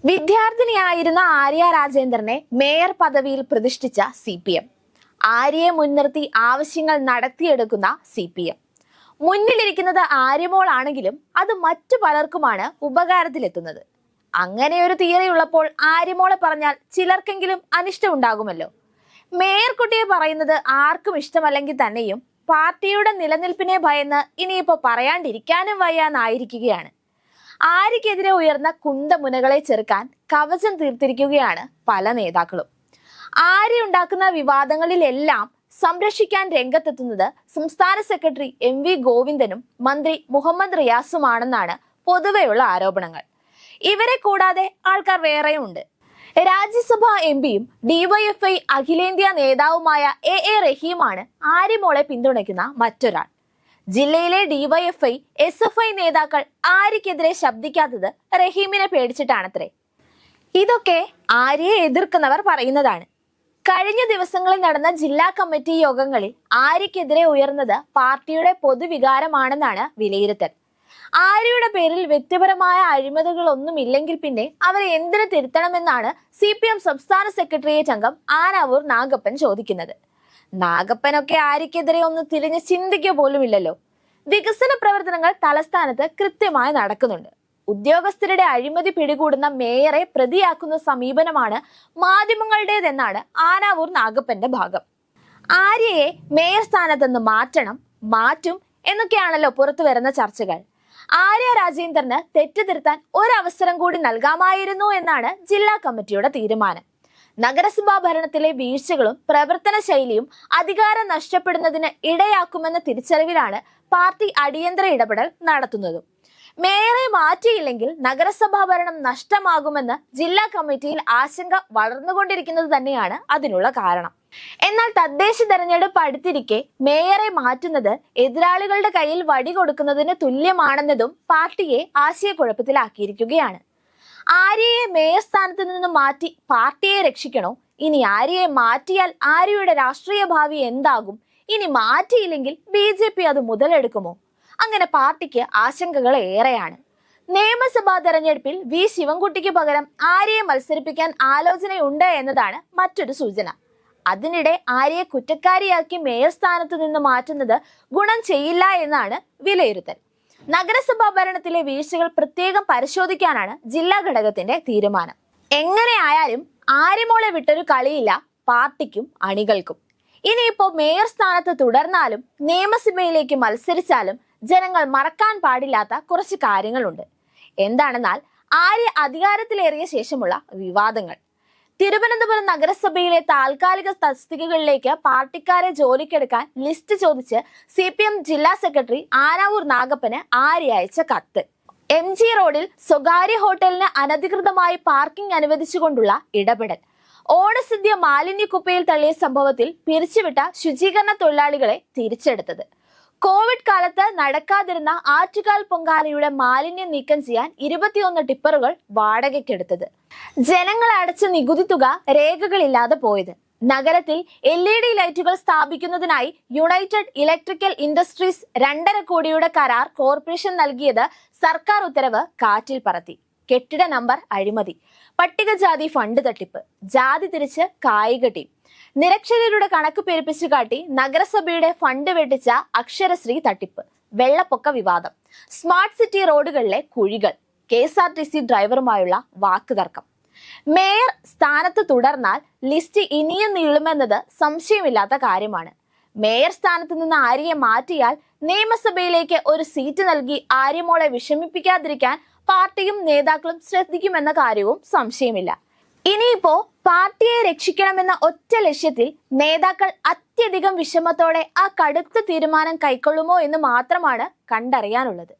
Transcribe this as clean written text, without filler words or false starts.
വിദ്യാർത്ഥിനിയായിരുന്ന Arya രാജേന്ദ്രനെ mayor പദവിയിൽ പ്രതിഷ്ഠിച്ച CPM, ആര്യയെ മുൻനിർത്തി ആവശ്യങ്ങൾ നടത്തിയെടുക്കുന്ന CPM. മുന്നിലിരിക്കുന്നത് ആര്യമോളാണെങ്കിലും അത് മറ്റു പലർക്കുമാണ് ഉപകാരത്തിലെത്തുന്നത്. അങ്ങനെ ഒരു തിയറി ഉള്ളപ്പോൾ ആര്യമോളെ പറഞ്ഞാൽ ചിലർക്കെങ്കിലും അനിഷ്ടം ഉണ്ടാകുമല്ലോ. മേയർ കുട്ടിയെ പറയുന്നത് ആർക്കും ഇഷ്ടമല്ലെങ്കിൽ തന്നെയും പാർട്ടിയുടെ നിലനിൽപ്പിനെ ഭയന്ന് ഇനിയിപ്പോ പറയാണ്ടിരിക്കാനും വയ്യാന്നായിരിക്കുകയാണ്. ആര്യക്കെതിരെ ഉയർന്ന കുന്തമുനകളെ ചെറുക്കാൻ കവചം തീർത്തിരിക്കുകയാണ് പല നേതാക്കളും. ആര്യ ഉണ്ടാക്കുന്ന വിവാദങ്ങളിലെല്ലാം സംരക്ഷിക്കാൻ രംഗത്തെത്തുന്നത് സംസ്ഥാന സെക്രട്ടറി MV ഗോവിന്ദനും മന്ത്രി മുഹമ്മദ് റിയാസുമാണെന്നാണ് പൊതുവെയുള്ള ആരോപണങ്ങൾ. ഇവരെ കൂടാതെ ആൾക്കാർ വേറെയുമുണ്ട്. രാജ്യസഭാ MPയും DYFI അഖിലേന്ത്യാ നേതാവുമായ AA റഹീമാണ് ആര്യമോളെ പിന്തുണയ്ക്കുന്ന മറ്റൊരാൾ. ജില്ലയിലെ DYFI SFI നേതാക്കൾ ആര്യക്കെതിരെ ശബ്ദിക്കാത്തത് റഹീമിനെ പേടിച്ചിട്ടാണത്രേ. ഇതൊക്കെ ആര്യയെ എതിർക്കുന്നവർ പറയുന്നതാണ്. കഴിഞ്ഞ ദിവസങ്ങളിൽ നടന്ന ജില്ലാ കമ്മിറ്റി യോഗങ്ങളിൽ ആര്യക്കെതിരെ ഉയർന്നത് പാർട്ടിയുടെ പൊതുവികാരമാണെന്നാണ് വിലയിരുത്തൽ. ആര്യയുടെ പേരിൽ വ്യക്തിപരമായ അഴിമതികളൊന്നുമില്ലെങ്കിൽ പിന്നെ അവരെ എന്തിനു തിരുത്തണമെന്നാണ് CPM സംസ്ഥാന സെക്രട്ടേറിയറ്റ് അംഗം ആനാവൂർ നാഗപ്പൻ ചോദിക്കുന്നത്. നാഗപ്പനൊക്കെ ആര്യക്കെതിരെ ഒന്ന് തിരിഞ്ഞ് ചിന്തിക്കുക പോലുമില്ലല്ലോ. വികസന പ്രവർത്തനങ്ങൾ തലസ്ഥാനത്ത് കൃത്യമായി നടക്കുന്നുണ്ട്. ഉദ്യോഗസ്ഥരുടെ അഴിമതി പിടികൂടുന്ന മേയറെ പ്രതിയാക്കുന്ന സമീപനമാണ് മാധ്യമങ്ങളുടേതെന്നാണ് ആനാവൂർ നാഗപ്പന്റെ ഭാഗം. ആര്യയെ മേയർ സ്ഥാനത്ത് നിന്ന് മാറ്റും എന്നൊക്കെയാണല്ലോ പുറത്തു വരുന്ന ചർച്ചകൾ. ആര്യ രാജേന്ദ്രന് തെറ്റുതിരുത്താൻ ഒരവസരം കൂടി നൽകാമായിരുന്നു എന്നാണ് ജില്ലാ കമ്മിറ്റിയുടെ തീരുമാനം. നഗരസഭാ ഭരണത്തിലെ വീഴ്ചകളും പ്രവർത്തന ശൈലിയും അധികാരം നഷ്ടപ്പെടുന്നതിന് ഇടയാക്കുമെന്ന തിരിച്ചറിവിലാണ് പാർട്ടി അടിയന്തര ഇടപെടൽ നടത്തുന്നതും. മേയറെ മാറ്റിയില്ലെങ്കിൽ നഗരസഭാ ഭരണം നഷ്ടമാകുമെന്ന് ജില്ലാ കമ്മിറ്റിയിൽ ആശങ്ക വളർന്നുകൊണ്ടിരിക്കുന്നത് തന്നെയാണ് അതിനുള്ള കാരണം. എന്നാൽ തദ്ദേശ തെരഞ്ഞെടുപ്പ് അടുത്തിരിക്കെ മേയറെ മാറ്റുന്നത് എതിരാളികളുടെ കയ്യിൽ വടി കൊടുക്കുന്നതിന് തുല്യമാണെന്നതും പാർട്ടിയെ ആശയക്കുഴപ്പത്തിലാക്കിയിരിക്കുകയാണ്. ആര്യയെ മേയർ സ്ഥാനത്ത് നിന്ന് മാറ്റി പാർട്ടിയെ രക്ഷിക്കണോ? ഇനി ആര്യയെ മാറ്റിയാൽ ആര്യയുടെ രാഷ്ട്രീയ ഭാവി എന്താകും? ഇനി മാറ്റിയില്ലെങ്കിൽ BJP അത് മുതലെടുക്കുമോ? അങ്ങനെ പാർട്ടിക്ക് ആശങ്കകൾ ഏറെയാണ്. നിയമസഭാ തെരഞ്ഞെടുപ്പിൽ V ശിവൻകുട്ടിക്ക് പകരം ആര്യയെ മത്സരിപ്പിക്കാൻ ആലോചനയുണ്ട് എന്നതാണ് മറ്റൊരു സൂചന. അതിനിടെ ആര്യയെ കുറ്റക്കാരിയാക്കി മേയർ സ്ഥാനത്ത് നിന്ന് മാറ്റുന്നത് ഗുണം ചെയ്യില്ല എന്നാണ് വിലയിരുത്തൽ. നഗരസഭാ ഭരണത്തിലെ വീഴ്ചകൾ പ്രത്യേകം പരിശോധിക്കാനാണ് ജില്ലാ ഘടകത്തിന്റെ തീരുമാനം. എങ്ങനെയായാലും ആര്യമോളെ വിട്ടൊരു കളിയില്ല പാർട്ടിക്കും അണികൾക്കും. ഇനിയിപ്പോ മേയർ സ്ഥാനത്ത് തുടർന്നാലും നിയമസഭയിലേക്ക് മത്സരിച്ചാലും ജനങ്ങൾ മറക്കാൻ പാടില്ലാത്ത കുറച്ച് കാര്യങ്ങളുണ്ട്. എന്താണെന്നാൽ ആര്യ അധികാരത്തിലേറിയ ശേഷമുള്ള വിവാദങ്ങൾ. തിരുവനന്തപുരം നഗരസഭയിലെ താൽക്കാലിക തസ്തികകളിലേക്ക് പാർട്ടിക്കാരെ ജോലിക്കെടുക്കാൻ ലിസ്റ്റ് ചോദിച്ച് CPM ജില്ലാ സെക്രട്ടറി ആനാവൂർ നാഗപ്പന് ആര്യ അയച്ച കത്ത്. MG റോഡിൽ സ്വകാര്യ ഹോട്ടലിന് അനധികൃതമായി പാർക്കിംഗ് അനുവദിച്ചുകൊണ്ടുള്ള ഇടപെടൽ. ഓണസദ്യ മാലിന്യക്കുപ്പയിൽ തള്ളിയ സംഭവത്തിൽ പിരിച്ചുവിട്ട ശുചീകരണ തൊഴിലാളികളെ തിരിച്ചെടുത്തത്. കോവിഡ് കാലത്ത് നടക്കാതിരുന്ന ആറ്റുകാൽ പൊങ്കാലയുടെ മാലിന്യം നീക്കം ചെയ്യാൻ 21 ടിപ്പറുകൾ വാടകയ്ക്കെടുത്തത്. ജനങ്ങൾ അടച്ച നികുതി തുക രേഖകളില്ലാതെ പോയത്. നഗരത്തിൽ LED ലൈറ്റുകൾ സ്ഥാപിക്കുന്നതിനായി യുണൈറ്റഡ് ഇലക്ട്രിക്കൽ ഇൻഡസ്ട്രീസ് 2.5 കോടിയുടെ കരാർ കോർപ്പറേഷൻ നൽകിയത് സർക്കാർ ഉത്തരവ് കാറ്റിൽ പറത്തി. കെട്ടിട നമ്പർ അഴിമതി, പട്ടികജാതി ഫണ്ട് തട്ടിപ്പ്, ജാതി തിരിച്ച് കായിക ടീം, നിരക്ഷരരുടെ കണക്ക് പെരുപ്പിച്ചു കാട്ടി നഗരസഭയുടെ ഫണ്ട് വെട്ടിച്ച അക്ഷരശ്രീ തട്ടിപ്പ്, വെള്ളപ്പൊക്ക വിവാദം, സ്മാർട്ട് സിറ്റി റോഡുകളിലെ കുഴികൾ, KSRTC ഡ്രൈവറുമായുള്ള വാക്കുതർക്കം. മേയർ സ്ഥാനത്ത് തുടർന്നാൽ ലിസ്റ്റ് ഇനിയും നീളുമെന്നത് സംശയമില്ലാത്ത കാര്യമാണ്. മേയർ സ്ഥാനത്ത് നിന്ന് ആര്യയെ മാറ്റിയാൽ നിയമസഭയിലേക്ക് ഒരു സീറ്റ് നൽകി ആര്യമോളെ വിഷമിപ്പിക്കാതിരിക്കാൻ പാർട്ടിയും നേതാക്കളും ശ്രദ്ധിക്കുമെന്ന കാര്യവും സംശയമില്ല. ഇനിയിപ്പോ പാർട്ടിയെ രക്ഷിക്കണമെന്ന ഒറ്റ ലക്ഷ്യത്തിൽ നേതാക്കൾ അത്യധികം വിഷമത്തോടെ ആ കടുത്ത തീരുമാനം കൈക്കൊള്ളുമോ എന്ന് മാത്രമാണ് കണ്ടറിയാനുള്ളത്.